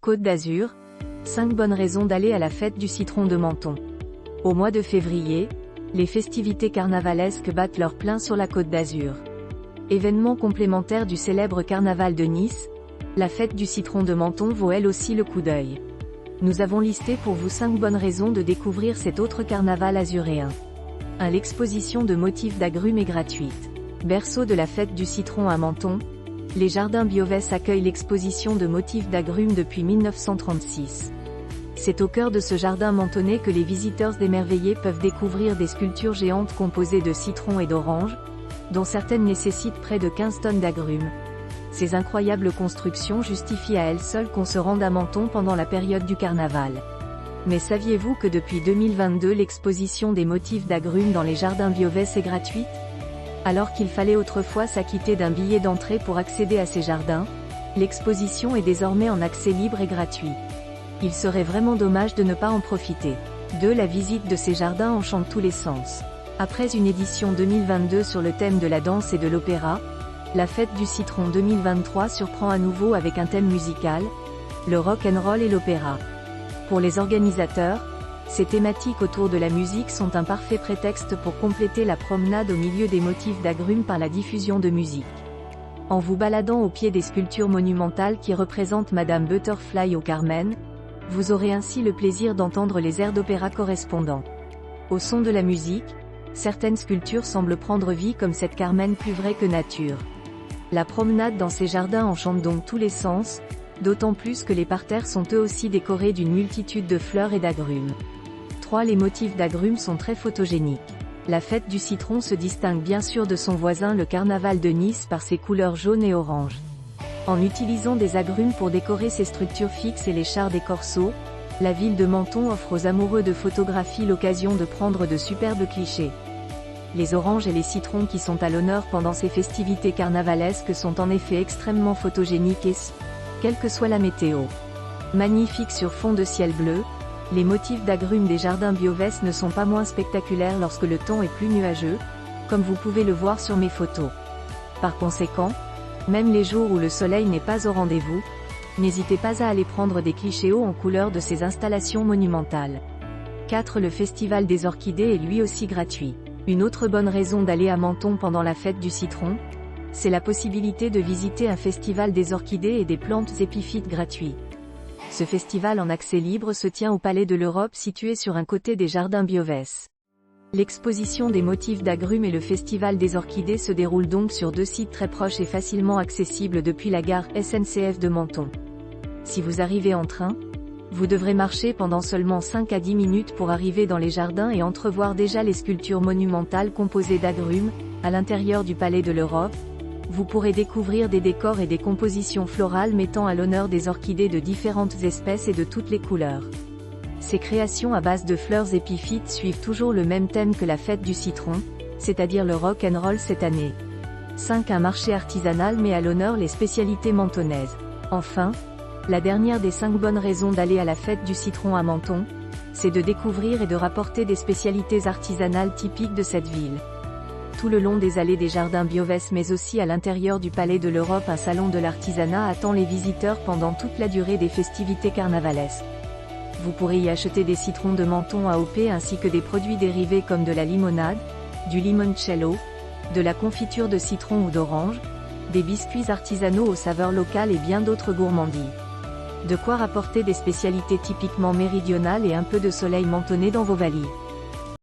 Côte d'Azur, 5 bonnes raisons d'aller à la fête du citron de Menton. Au mois de février, les festivités carnavalesques battent leur plein sur la Côte d'Azur. Événement complémentaire du célèbre carnaval de Nice, la fête du citron de Menton vaut elle aussi le coup d'œil. Nous avons listé pour vous 5 bonnes raisons de découvrir cet autre carnaval azuréen. 1. L'exposition de motifs d'agrumes est gratuite. Berceau de la fête du citron à Menton, les jardins Biovès accueillent l'exposition de motifs d'agrumes depuis 1936. C'est au cœur de ce jardin mentonnais que les visiteurs émerveillés peuvent découvrir des sculptures géantes composées de citron et d'orange, dont certaines nécessitent près de 15 tonnes d'agrumes. Ces incroyables constructions justifient à elles seules qu'on se rende à Menton pendant la période du carnaval. Mais saviez-vous que depuis 2022 l'exposition des motifs d'agrumes dans les jardins Biovès est gratuite? Alors qu'il fallait autrefois s'acquitter d'un billet d'entrée pour accéder à ces jardins, l'exposition est désormais en accès libre et gratuit. Il serait vraiment dommage de ne pas en profiter. 2. La visite de ces jardins enchante tous les sens. Après une édition 2022 sur le thème de la danse et de l'opéra, la fête du citron 2023 surprend à nouveau avec un thème musical, le rock and roll et l'opéra. Pour les organisateurs, ces thématiques autour de la musique sont un parfait prétexte pour compléter la promenade au milieu des motifs d'agrumes par la diffusion de musique. En vous baladant au pied des sculptures monumentales qui représentent Madame Butterfly au Carmen, vous aurez ainsi le plaisir d'entendre les airs d'opéra correspondants. Au son de la musique, certaines sculptures semblent prendre vie comme cette Carmen plus vraie que nature. La promenade dans ces jardins enchante donc tous les sens, d'autant plus que les parterres sont eux aussi décorés d'une multitude de fleurs et d'agrumes. 3. Les motifs d'agrumes sont très photogéniques. La fête du citron se distingue bien sûr de son voisin le carnaval de Nice par ses couleurs jaunes et oranges. En utilisant des agrumes pour décorer ses structures fixes et les chars des corsos, la ville de Menton offre aux amoureux de photographie l'occasion de prendre de superbes clichés. Les oranges et les citrons qui sont à l'honneur pendant ces festivités carnavalesques sont en effet extrêmement photogéniques et, quelle que soit la météo, magnifiques sur fond de ciel bleu, les motifs d'agrumes des jardins Biovès ne sont pas moins spectaculaires lorsque le temps est plus nuageux, comme vous pouvez le voir sur mes photos. Par conséquent, même les jours où le soleil n'est pas au rendez-vous, n'hésitez pas à aller prendre des clichés hauts en couleur de ces installations monumentales. 4. Le festival des orchidées est lui aussi gratuit. Une autre bonne raison d'aller à Menton pendant la fête du citron, c'est la possibilité de visiter un festival des orchidées et des plantes épiphytes gratuits. Ce festival en accès libre se tient au Palais de l'Europe situé sur un côté des jardins Biovès. L'exposition des motifs d'agrumes et le festival des orchidées se déroulent donc sur 2 sites très proches et facilement accessibles depuis la gare SNCF de Menton. Si vous arrivez en train, vous devrez marcher pendant seulement 5 à 10 minutes pour arriver dans les jardins et entrevoir déjà les sculptures monumentales composées d'agrumes. À l'intérieur du Palais de l'Europe, vous pourrez découvrir des décors et des compositions florales mettant à l'honneur des orchidées de différentes espèces et de toutes les couleurs. Ces créations à base de fleurs épiphytes suivent toujours le même thème que la fête du citron, c'est-à-dire le rock and roll cette année. 5. Un marché artisanal met à l'honneur les spécialités mentonnaises. Enfin, la dernière des 5 bonnes raisons d'aller à la fête du citron à Menton, c'est de découvrir et de rapporter des spécialités artisanales typiques de cette ville. Tout le long des allées des jardins Biovès mais aussi à l'intérieur du Palais de l'Europe, un salon de l'artisanat attend les visiteurs pendant toute la durée des festivités carnavalesques. Vous pourrez y acheter des citrons de Menton AOP ainsi que des produits dérivés comme de la limonade, du limoncello, de la confiture de citron ou d'orange, des biscuits artisanaux aux saveurs locales et bien d'autres gourmandises. De quoi rapporter des spécialités typiquement méridionales et un peu de soleil mentonné dans vos valises.